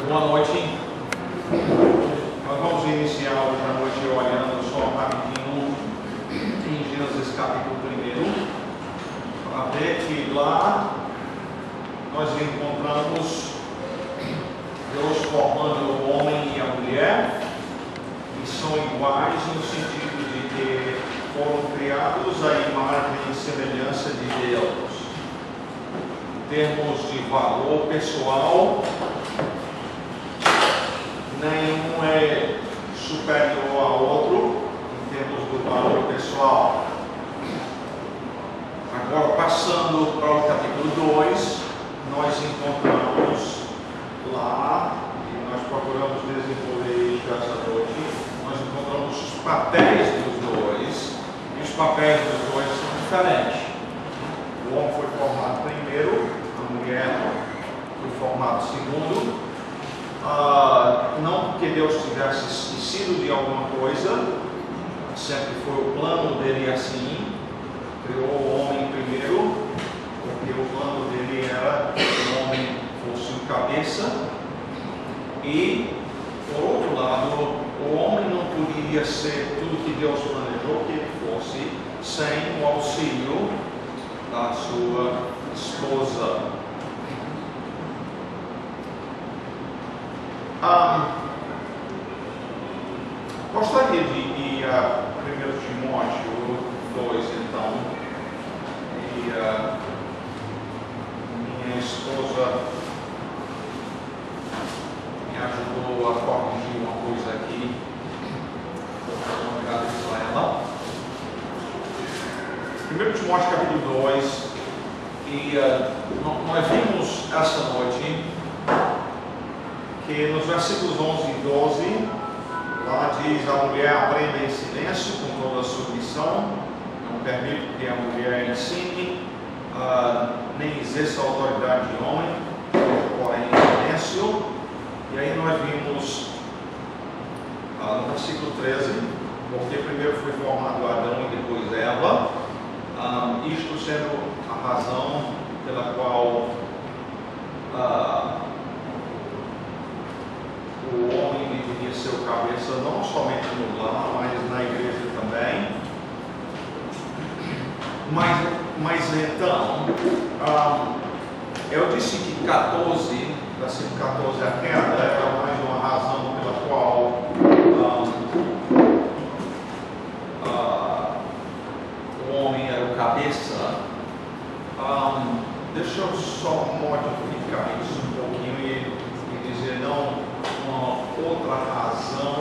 Boa noite. Nós vamos iniciar hoje à noite olhando só rapidinho em Gênesis capítulo 1, para ver que lá nós encontramos Deus formando o homem e a mulher, e são iguais no sentido de que foram criados à imagem e semelhança de Deus. Em termos de valor pessoal, nenhum é superior ao outro em termos do valor pessoal. Agora, passando para o capítulo 2, nós encontramos lá, e nós procuramos desenvolver isso essa noite, nós encontramos os papéis dos dois, e os papéis dos dois são diferentes. O homem foi formado primeiro, a mulher foi formada segundo. Não porque Deus tivesse esquecido de alguma coisa, sempre foi o plano dele assim. Criou o homem primeiro, porque o plano dele era que o homem fosse o cabeça, e por outro lado, o homem não poderia ser tudo que Deus planejou que ele fosse sem o auxílio da sua esposa. Gostaria de ir a 1 Timóteo 2, então, e minha esposa me ajudou a corrigir uma coisa aqui, eu agradeço a ela. 1 Timóteo capítulo 2, e nós vimos essa noite que nos versículos 11 e 12, lá diz: a mulher aprenda em silêncio com toda a submissão, não permite que a mulher ensine, nem exerça a autoridade de homem, porém em silêncio. E aí nós vimos no versículo 13, porque primeiro foi formado Adão e depois Eva, isto sendo a razão pela qual o homem deveria ser o cabeça não somente no lar, mas na igreja também. Mas então, eu disse que 14, versículo 14, a queda era mais uma razão pela qual o homem era o cabeça. Deixa eu só modificar isso um pouquinho e dizer não uma outra razão,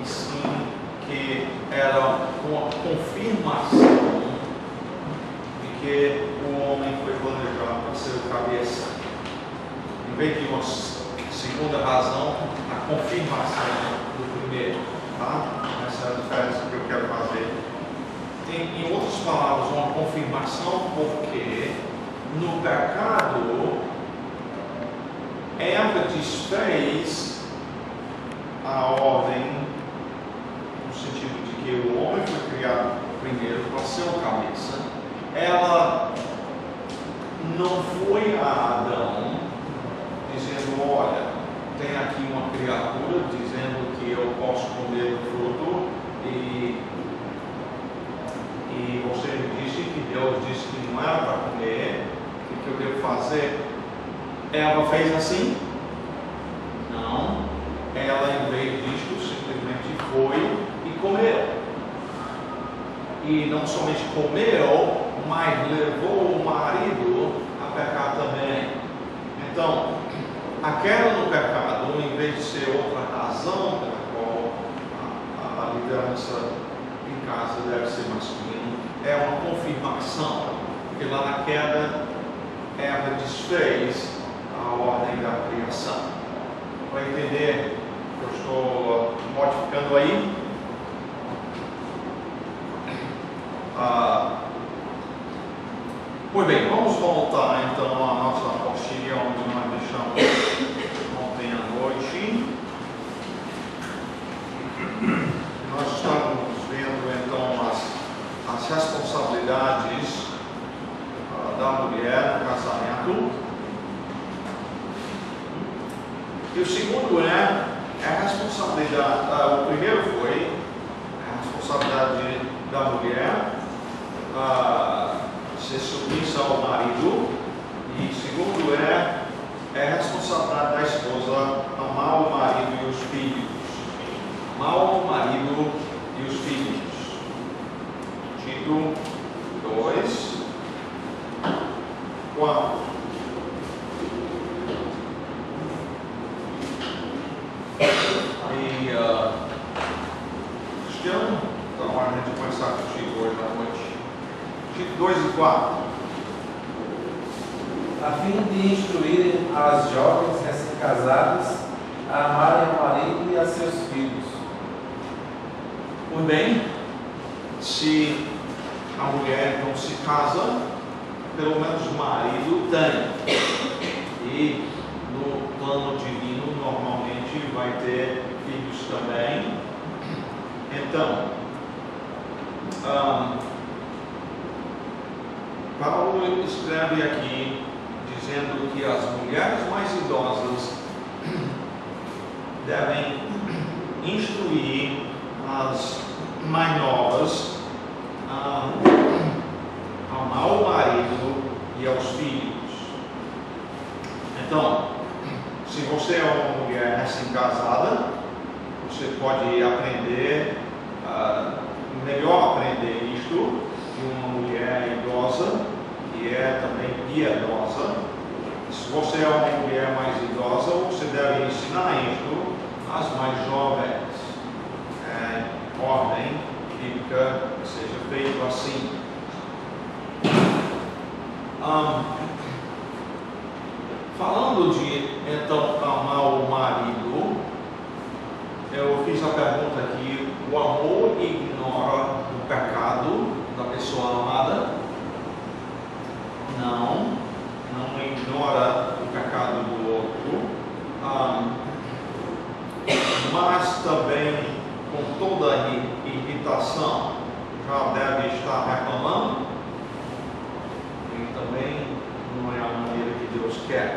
e sim que era uma confirmação de que o homem foi planejado para ser o cabeça. Em vez de uma segunda razão, a confirmação do primeiro. Tá? Essa é a diferença que eu quero fazer. Em outras palavras, uma confirmação, porque no pecado Eva desfez a ordem, no sentido de que o homem foi criado primeiro para ser o cabeça. Ela não foi a Adão dizendo: olha, tem aqui uma criatura dizendo que eu posso comer o fruto, e você me disse que Deus disse que não era para comer, o que eu devo fazer? Ela fez assim? Não. Ela, em vez disso, simplesmente foi e comeu. E não somente comeu, mas levou o marido a pecar também. Então, a queda no pecado, em vez de ser outra razão pela qual a liderança em casa deve ser masculina, é uma confirmação, porque lá na queda Eva desfez a ordem da criação. Para entender o que eu estou modificando aí, pois bem, vamos voltar então à nossa apostila onde nós deixamos ontem à noite. Nós estamos vendo então as responsabilidades da mulher no casamento. E o segundo é a responsabilidade, o primeiro foi a responsabilidade da mulher ser submissa ao marido, e o segundo é a responsabilidade da esposa amar o marido e os filhos. Amar o marido e os filhos. Tito 2, 4. Cristiano, então a gente vai começar com o Tito hoje à noite. Tito 2 e 4. A fim de instruírem as jovens recém-casadas a amarem o marido e a seus filhos. Muito bem, se a mulher não se casa, pelo menos o marido tem. E no plano divino, normalmente vai ter filhos também. Então, Paulo escreve aqui dizendo que as mulheres mais idosas devem instruir as mais novas a amar o marido e aos filhos. Então, se você é uma mulher recém-casada, você pode aprender, melhor aprender isto de uma mulher idosa, que é também piedosa. Se você é uma mulher mais idosa, você deve ensinar isto às mais jovens. Ordem bíblica que seja feito assim. Falando de, então, amar o marido, eu fiz a pergunta aqui: o amor ignora o pecado da pessoa amada? Não ignora o pecado do outro, mas também, com toda a irritação, já deve estar reclamando, e também não é a maneira que Deus quer.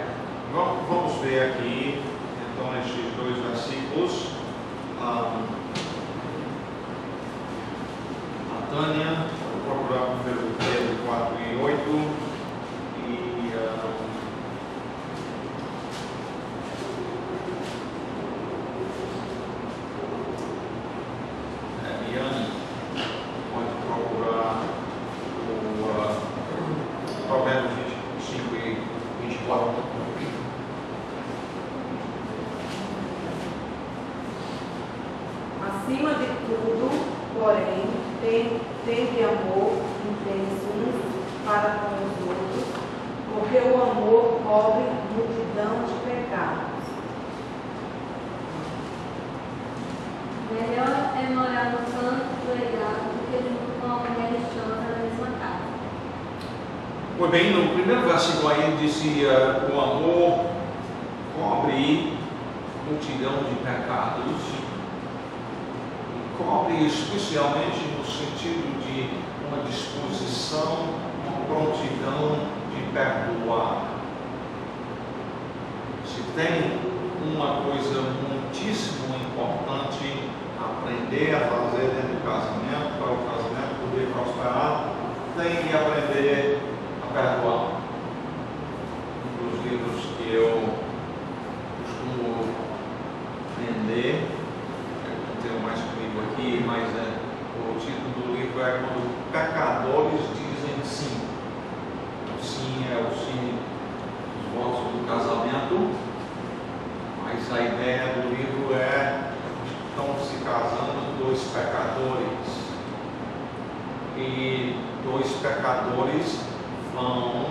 Vamos ver aqui, então, estes dois versículos. A Tânia, vou procurar o primeiro Pedro 4 e 8. Eliane pode procurar o Provérbios 25 e 24. Acima de tudo, porém, tende amor intenso uns para com os outros, porque o amor cobre multidão de pecados. Melhor é morar no canto do legado do que junto com a mulher chata na mesma casa. Pois bem, no primeiro versículo aí ele dizia: o amor cobre multidão de pecados. Cobre especialmente no sentido de uma disposição, uma prontidão de perdoar. Se tem uma coisa muitíssimo importante aprender a fazer dentro do casamento, para o casamento poder prosperar, tem que aprender a perdoar. Um dos livros que eu costumo vender, não tenho mais comigo aqui, mas o título do livro é Quando Pecadores Dizem Sim. O sim é o sim dos votos do casamento, mas a ideia do livro é: estão se casando dois pecadores, e dois pecadores vão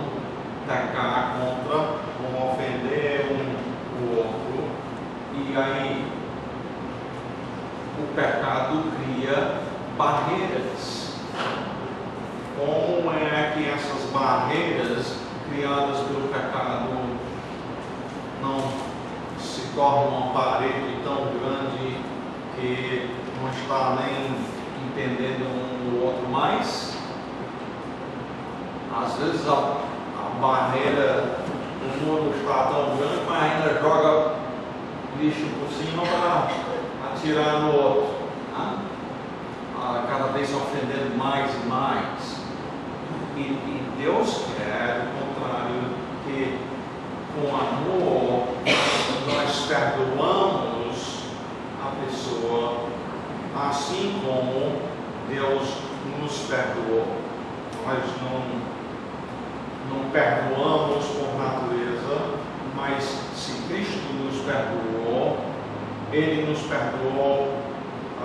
pecar contra, vão ofender o outro, e aí o pecado cria barreiras. Como é que essas barreiras criadas pelo pecado não se tornam uma parede tão grande que não está nem entendendo um do outro mais? Às vezes a barreira, o muro está tão grande, mas ainda joga lixo por cima para atirar no outro, né? Cada vez ofendendo mais e mais. E Deus quer, ao contrário, que com amor nós perdoamos a pessoa, assim como Deus nos perdoou. Nós não perdoamos por natureza, mas se Cristo nos perdoou, Ele nos perdoou.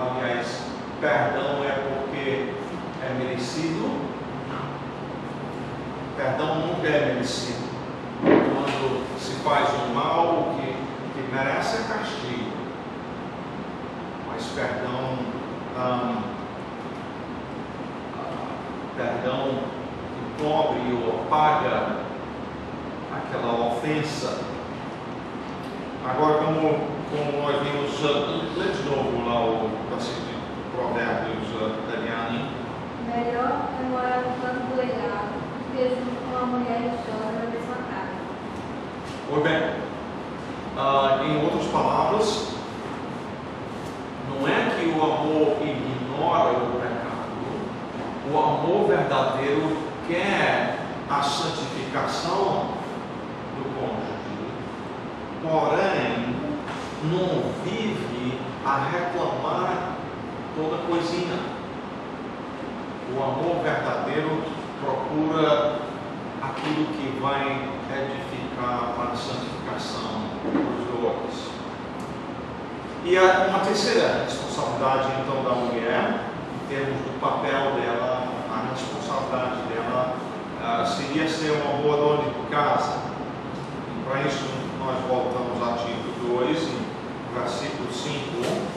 Aliás, perdão é porque é merecido? Não. Perdão nunca é merecido. Quando se faz um mal, o que merece é castigo. Mas perdão que cobre ou apaga aquela ofensa. Agora, como nós vimos, lê de novo lá o versículo de Provérbios, Daniane. Melhor é morar no canto do eirado do que junto com a mulher chora na mesma casa. Pois bem, em outras palavras, não é que o amor ignora o pecado, o amor verdadeiro quer a santificação do cônjuge, porém não vive a reclamar toda coisinha. O amor verdadeiro procura aquilo que vai edificar para a santificação dos outros. E há uma terceira responsabilidade então da mulher, em termos do papel dela, a responsabilidade dela seria ser uma boa dona de casa. E para isso nós voltamos a Tito 2, em versículo 5.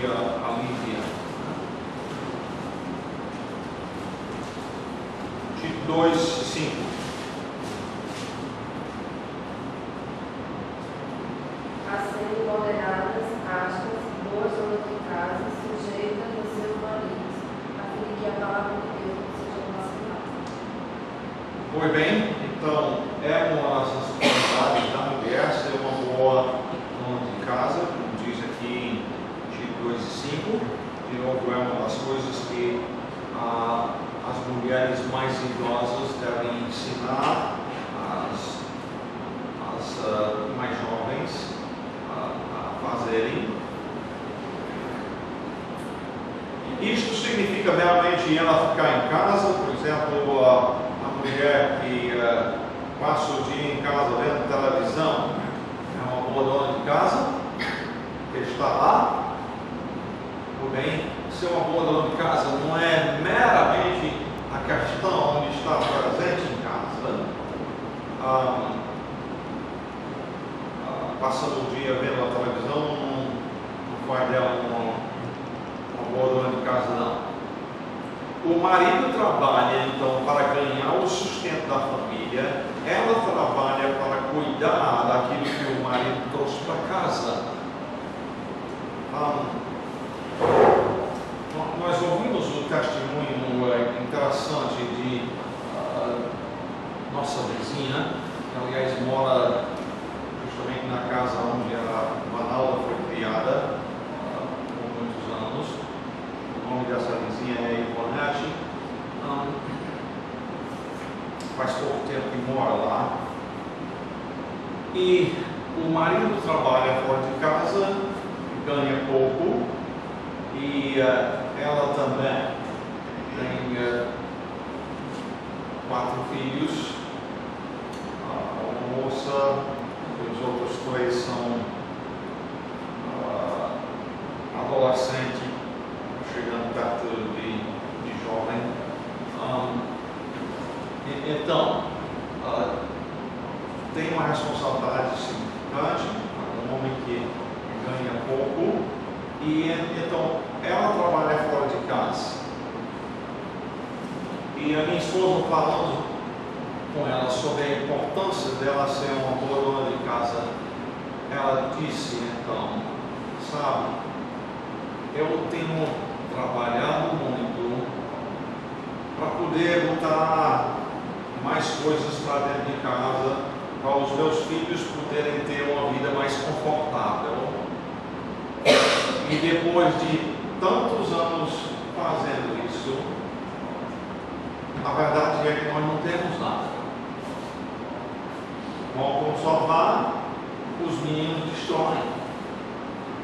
A Lívia. Tito 2, 5. A serem moderadas, aspas, boas donas de casa, sujeitas aos seus maridos, a fim de que a palavra de Deus não seja blasfemada. Pois bem, então é uma das responsabilidades da mulher ser uma boa dona de casa, como diz aqui em Tito 2 e 5. De novo, é uma das coisas que as mulheres mais idosas devem ensinar as mais jovens a fazerem. Isto significa realmente ela ficar em casa, por exemplo, a mulher que passa o dia em casa vendo televisão, é uma boa dona de casa, que está lá. Bem, ser uma boa dona de casa não é meramente a questão de estar presente em casa, passando o dia vendo a televisão, não faz dela uma boa dona de casa, não. O marido trabalha então para ganhar o sustento da família, ela trabalha para cuidar daquilo que o marido trouxe para casa. Nós ouvimos um testemunho interessante de nossa vizinha, que aliás mora justamente na casa onde a Manalda foi criada por muitos anos. O nome dessa vizinha é Ivonete. Faz pouco tempo que mora lá. E o marido trabalha fora de casa, ganha pouco. E ela também tem 4 filhos, uma moça, os outros 3 são adolescente, chegando perto de jovem. Então, tem uma responsabilidade significante, um homem que ganha pouco. E então ela trabalha fora de casa. E a minha esposa, falando com ela sobre a importância dela ser uma boa dona de casa, ela disse então, sabe, eu tenho trabalhado muito para poder botar mais coisas para dentro de casa, para os meus filhos poderem ter uma vida mais confortável. E depois de tantos anos fazendo isso, a verdade é que nós não temos nada. Compram um sofá, os meninos destroem.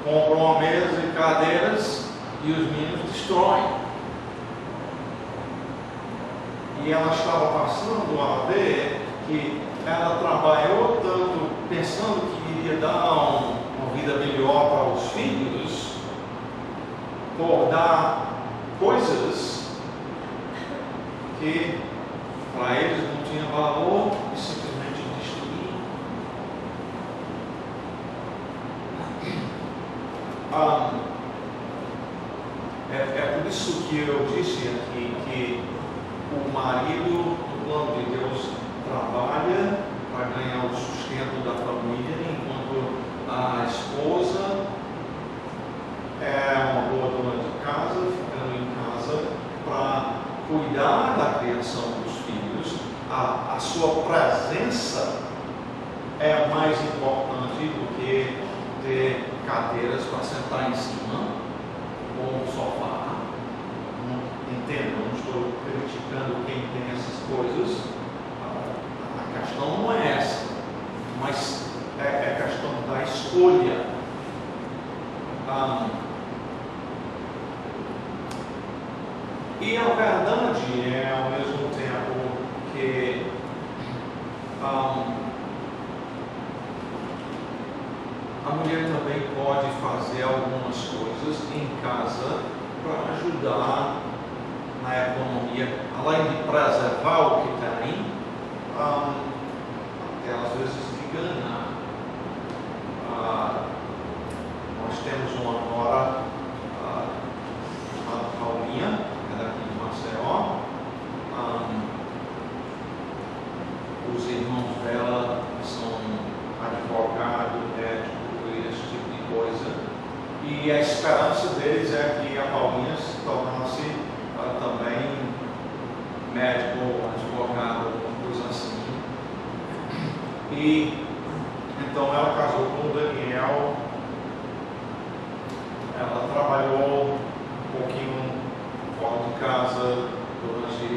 Compram uma mesa e cadeiras e os meninos destroem. E ela estava passando a ver que ela trabalhou tanto pensando que iria dar uma vida melhor para os filhos, por dar coisas que para eles não tinha valor e simplesmente destruíam. É por isso que eu disse aqui que o marido, no plano de Deus, trabalha para ganhar o sustento da família, enquanto a esposa é uma boa dona de casa, ficando em casa para cuidar da criação dos filhos. A sua presença é mais importante do que ter cadeiras para sentar em cima ou um sofá. Entendo, não estou criticando quem tem essas coisas. A questão não é essa, mas é a questão da escolha. E a verdade é, ao mesmo tempo, que a mulher também pode fazer algumas coisas em casa para ajudar na economia, além de preservar o que tem, até às vezes de ganhar. Nós temos uma nora, a Paulinha, que é daqui de Maceió. Os irmãos dela são advogados, médicos e esse tipo de coisa. E a esperança deles é que a Paulinha se tornasse também médico ou advogado, alguma coisa assim. E então ela casou com o Daniel. Ela trabalhou um pouquinho fora de casa durante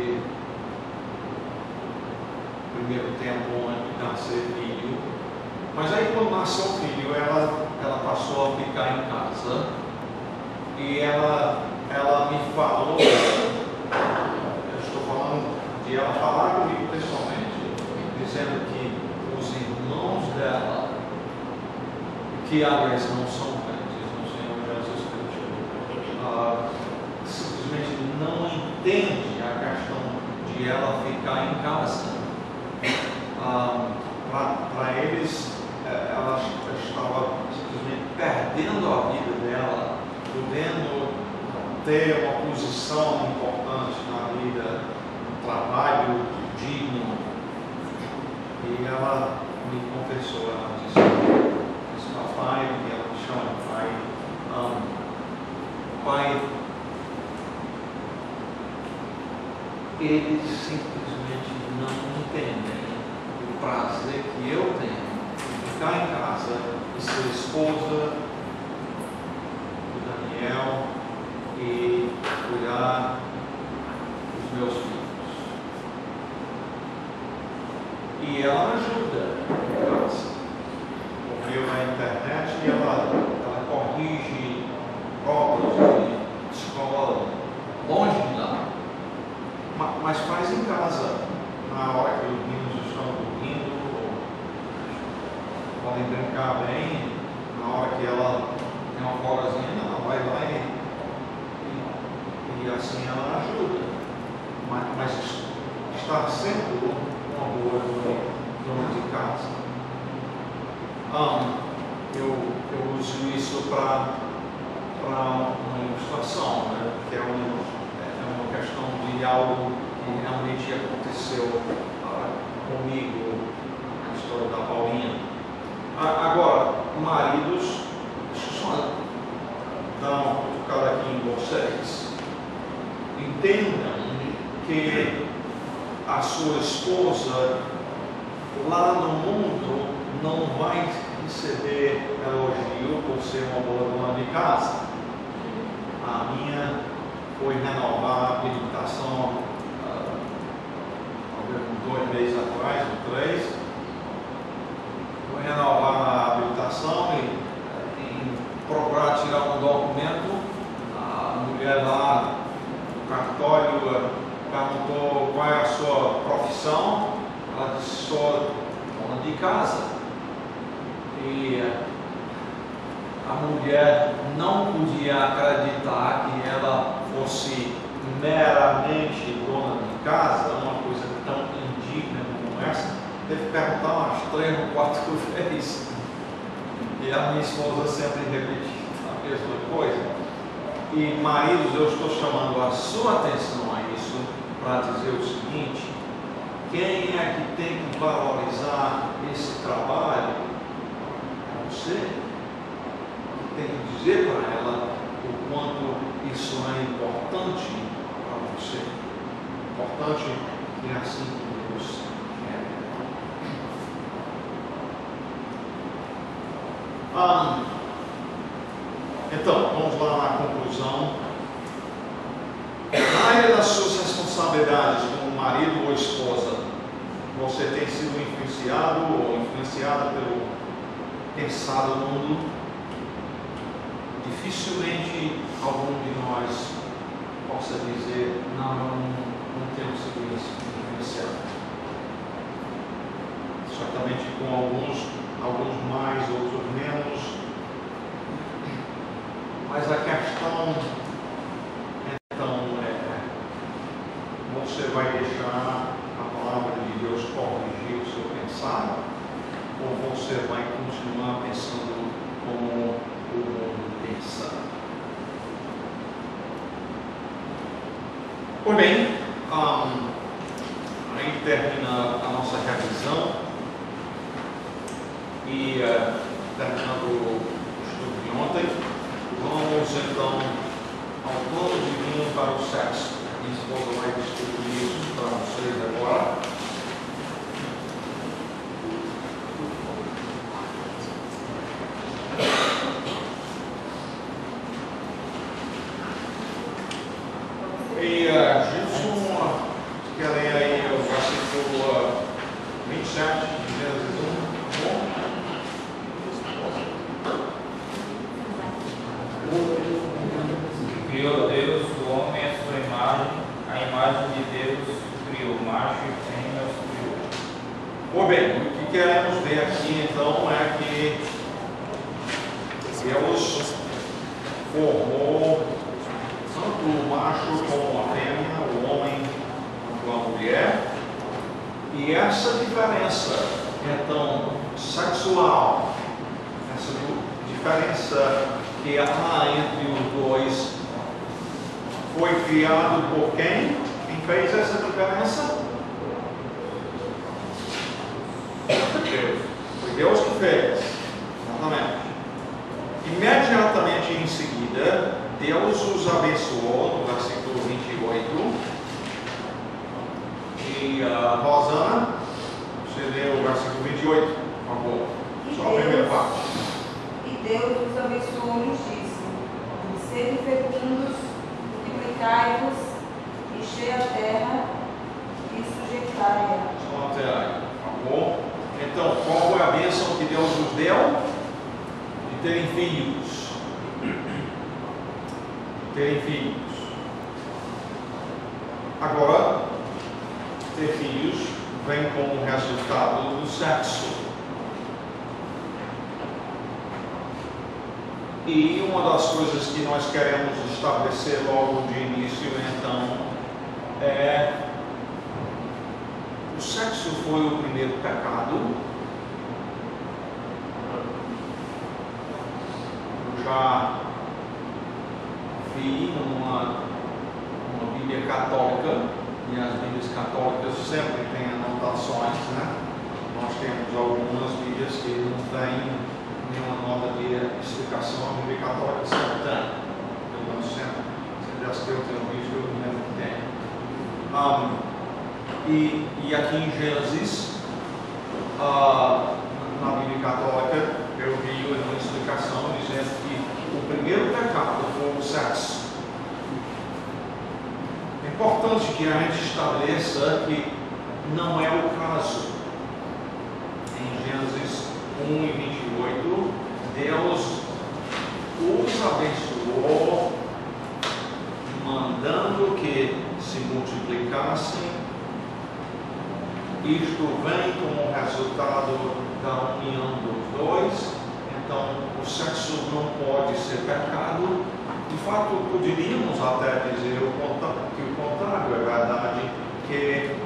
o primeiro tempo antes de nascer filho. Mas aí quando nasceu o filho, ela passou a ficar em casa. E ela me falou, eu estou falando de ela falar comigo pessoalmente, dizendo que os irmãos dela, que aliás não são crentes no Senhor Jesus Cristo, simplesmente não entende a questão de ela ficar em casa. Para eles, ela estava simplesmente perdendo a vida dela, podendo ter uma posição importante na vida, um trabalho digno. E ela me confessou, ela disse, papai, e ela me chama de pai, pai, eles simplesmente não entendem o prazer que eu tenho de ficar em casa e ser esposa do Daniel e cuidar dos meus filhos. E ela ajuda em casa, porque na internet ela corrige provas de escola longe de lá, mas faz em casa, na hora que os meninos estão dormindo, podem brincar bem, na hora que ela tem uma folgazinha, ela vai lá e assim ela ajuda. Mas está sendo uma boa dona de casa. Eu uso isso para uma ilustração, né? Que é uma questão de algo que realmente aconteceu comigo, na história da Paulinha. Agora, maridos, deixa eu só dar uma cutucada aqui em vocês. Entendam que a sua esposa lá no mundo não vai receber elogio por ser uma boa dona de casa. A minha foi renovar a habilitação talvez 2 meses atrás, ou 3. Foi renovar a habilitação e procurar tirar um documento. A mulher lá no cartório perguntou qual é a sua profissão. Ela disse: sou dona de casa. E a mulher não podia acreditar que ela fosse meramente dona de casa, uma coisa tão indigna como essa. Teve que perguntar umas 3 ou 4 vezes. E a minha esposa sempre repetia a mesma coisa. E maridos, eu estou chamando a sua atenção a isso para dizer o seguinte: quem é que tem que valorizar esse trabalho? É você. Tem que dizer para ela o quanto isso é importante para você. Importante que é assim que Deus quer. Então, vamos lá na conclusão. Na área das suas responsabilidades como marido ou esposa, você tem sido influenciado ou influenciada pelo pensar do mundo? Dificilmente algum de nós possa dizer: não temos sido influenciado. Certamente com alguns mais, outros menos. Mas a questão então você vai deixar a palavra de Deus corrigir o seu pensar, ou você vai continuar pensando como o mundo pensa? Pois bem, aí termina a nossa revisão e terminando o estudo de ontem, vamos então ao plano divino para o sexo. Minha esposa vai distribuir isso para vocês agora. E Gilson, quer ler aí o versículo 27 de Gênesis 1, tá bom? Criou Deus o homem à sua imagem, a imagem de Deus o criou, macho e fêmea os criou. Pois bem, o que queremos ver aqui então é que Deus formou tanto o macho como a fêmea, o homem quanto a mulher, e essa diferença então sexual, essa diferença que há entre os dois, foi criado por quem? Quem fez essa diferença? Deus. Foi Deus que fez. Exatamente. Imediatamente em seguida, Deus os abençoou, no versículo 28. E Rosana, você lê o versículo 28, por favor. Só a primeira parte. E Deus os abençoou e nos disse: sede fecundos, multiplicai-vos, enchei a terra e sujeitai-a. Só até aí, por favor. Então, qual foi a bênção que Deus nos deu? De terem filhos. Terem filhos. Agora, ter filhos vem como resultado do sexo. E uma das coisas que nós queremos estabelecer logo de início, então, é: o sexo foi o primeiro pecado. Eu já vi numa Bíblia católica, e as Bíblias católicas sempre têm anotações, né? Nós temos algumas Bíblias que não têm nenhuma nota de explicação. A Bíblia católica sempre tem. Eu não sempre as que eu tenho visto, eu me lembro que tem. E aqui em Gênesis, na Bíblia Católica, eu vi uma explicação dizendo que o primeiro pecado foi o sexo. É importante que a gente estabeleça que não é o caso. Em Gênesis 1 e 28, Deus os abençoou, mandando que se multiplicassem. Isto vem como resultado da união dos dois. Então, o sexo não pode ser pecado. De fato, poderíamos até dizer que o contrário é verdade, que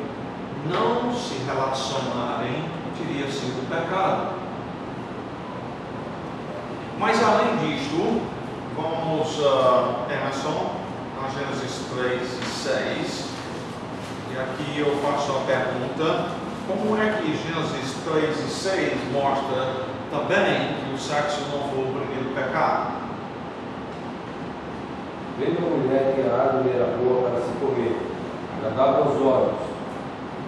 não se relacionarem teria sido pecado. Mas, além disto, vamos, Emerson, a Gênesis 3 e 6. E aqui eu faço a pergunta: como é que Gênesis 3 e 6 mostra também que o sexo não foi o primeiro pecado? Vendo a mulher que a árvore era boa para se comer, agradável aos olhos,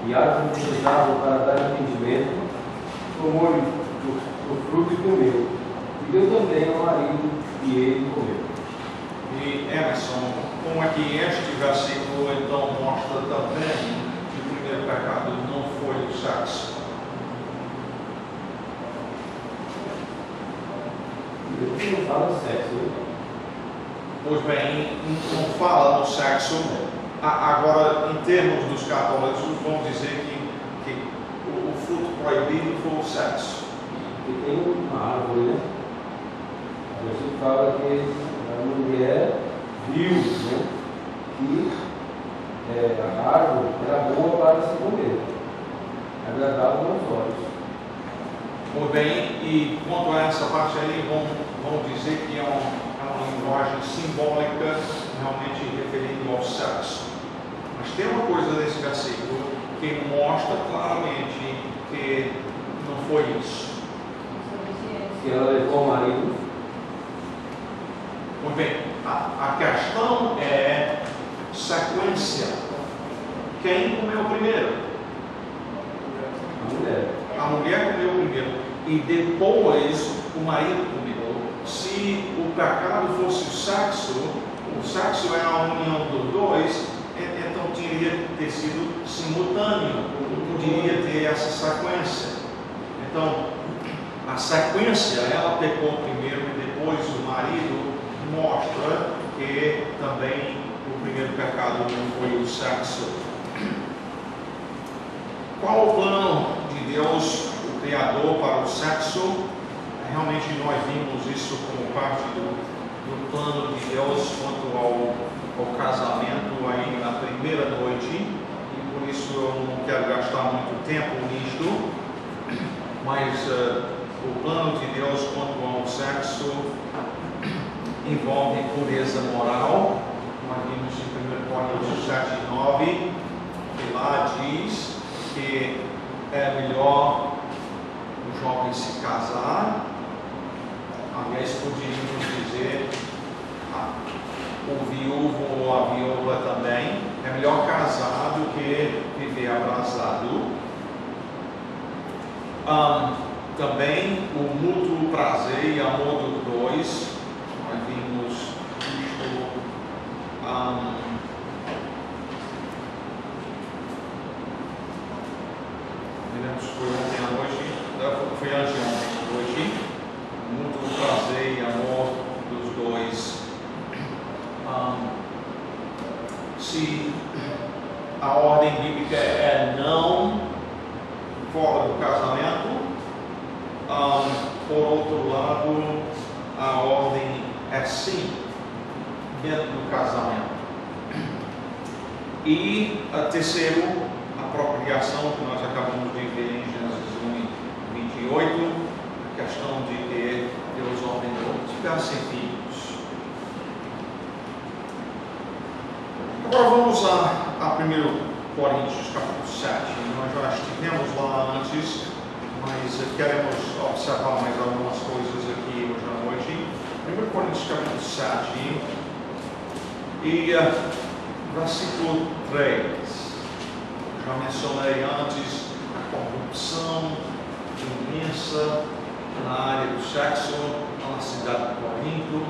e árvore desejável para dar entendimento, tomou-lhe o fruto e comeu, e deu também ao marido, e ele comeu. E Emerson, como é que este versículo então mostra também que o primeiro pecado não foi o sexo? Ele não fala sexo, né? Pois bem, não fala no sexo. Agora, em termos dos católicos, vamos dizer que o fruto proibido foi o sexo. E tem uma árvore, né? A gente fala que a mulher viu, né, que a árvore era boa para se comer, agradável aos olhos. Pois bem, e quanto a essa parte aí, vamos dizer que é uma linguagem simbólica, realmente referindo ao sexo. Mas tem uma coisa nesse versículo que mostra claramente que não foi isso. Se ela levou o marido. Muito bem, a questão é sequência. Quem comeu primeiro? A mulher. A mulher comeu primeiro e depois o marido comeu. Se o pecado fosse o sexo é a união dos dois, então teria que ter sido simultâneo, não poderia ter essa sequência. Então, a sequência, ela pecou primeiro e depois o marido, mostra que também o primeiro pecado não foi o sexo. Qual o plano de Deus, o Criador, para o sexo? Realmente nós vimos isso como parte do plano de Deus quanto ao casamento aí na primeira noite, e por isso eu não quero gastar muito tempo nisto, mas o plano de Deus quanto ao sexo envolve pureza moral. Nós vimos em 1 Coríntios 7 e 9, que lá diz que é melhor o jovem se casar. Aliás, poderíamos dizer o viúvo ou a viúva também. É melhor casar do que viver abrasado. Também o mútuo prazer e amor dos dois. Nós vimos isto foi ontem à noite, foi anteontem hoje. Mútuo prazer e amor dos dois. Se a ordem bíblica é não fora do casamento, por outro lado, a ordem é sim dentro do casamento. E terceiro, a procriação que nós acabamos de ver em Gênesis 1 e 28, a questão de que Deus ordenou que tivessem filhos. Agora vamos a 1 Coríntios capítulo 7. Nós já estivemos lá antes, mas queremos observar mais algumas coisas aqui hoje à noite. 1 Coríntios capítulo 7 e versículo 3. Já mencionei antes a corrupção imensa na área do sexo, na cidade de Corinto,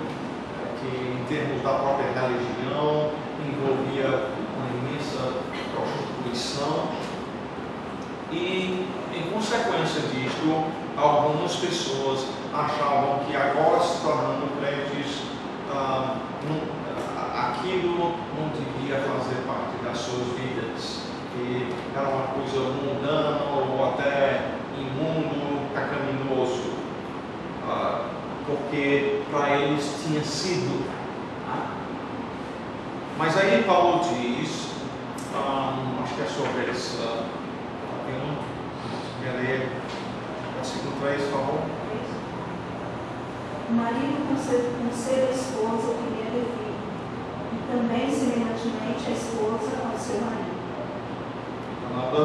que em termos da própria religião envolvia uma imensa prostituição. E, em consequência disto, algumas pessoas achavam que agora, se tornando crentes, aquilo não devia fazer parte das suas vidas, que era uma coisa mundana ou até imundo, pecaminoso, porque para eles tinha sido. Mas aí Paulo diz, acho que é sobre essa, quer ler versículo 3, por favor? O marido concede a esposa o que lhe é devido, e também, semelhantemente, a esposa ao seu marido. Nada.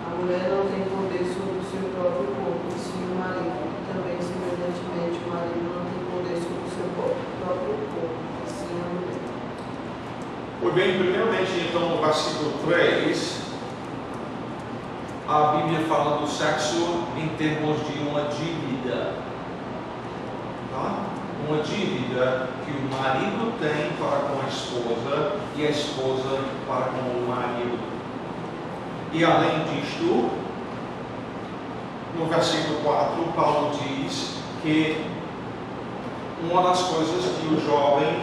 A mulher não tem poder sobre o seu próprio corpo, e sim o marido. E também, semelhantemente, o marido não tem poder sobre o seu próprio corpo, e sim a mulher. Pois bem, primeiramente, então, no versículo 3, a Bíblia fala do sexo em termos de uma dívida. Tá? Uma dívida que o marido tem para com a esposa e a esposa para com o marido. E além disto, no versículo 4, Paulo diz que uma das coisas que o jovem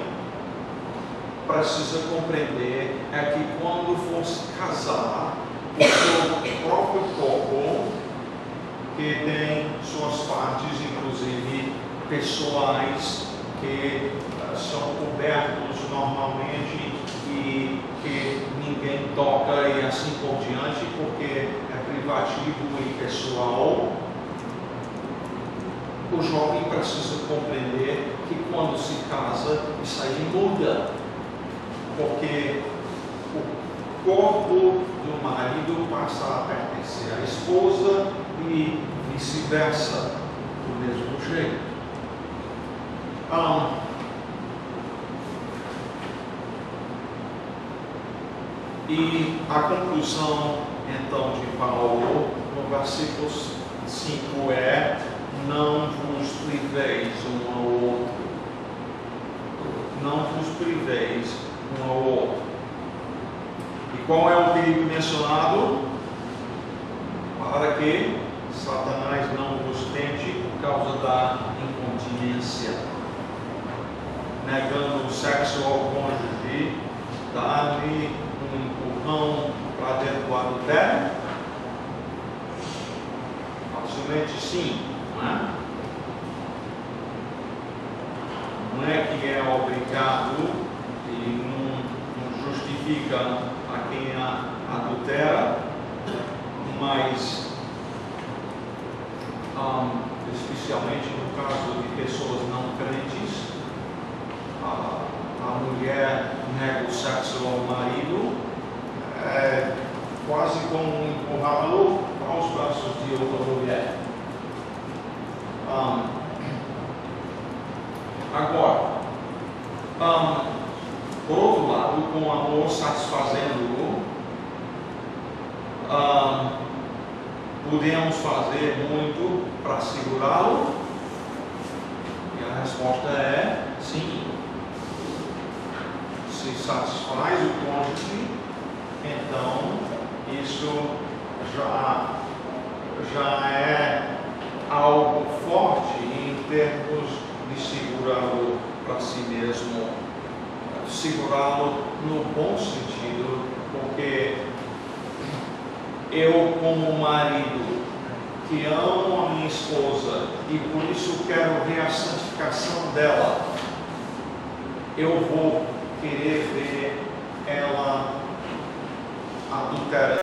precisa compreender é que quando for se casar, o seu próprio corpo, que tem suas partes, inclusive pessoais, que são cobertos normalmente e que ninguém toca e assim por diante, porque é privativo e pessoal. O jovem precisa compreender que quando se casa, isso aí muda, porque o corpo do marido passa a pertencer à esposa e vice-versa, do mesmo jeito. E a conclusão, então, de Paulo, no versículo 5 é: não vos priveis um ao outro. Não vos priveis um ao outro. E qual é o perigo mencionado? Para que Satanás não vos tente por causa da incontinência, negando o sexo ao cônjuge, dar-lhe um empurrão para dentro do adultério? Facilmente sim, não é? Não é que é obrigado e não justifica a quem adultera, mas especialmente no caso de pessoas não crentes, a mulher nega o sexo ao marido, é quase como empurrá-lo aos braços de outra mulher. Agora, por outro lado, com o amor satisfazendo-o, podemos fazer muito para segurá-lo? E a resposta é sim. Se satisfaz o cônjuge, então isso já é algo forte em termos de segurá-lo para si mesmo, segurá-lo no bom sentido, porque eu, como marido que amo a minha esposa e por isso quero ver a santificação dela, eu vou querer ver ela adulterada.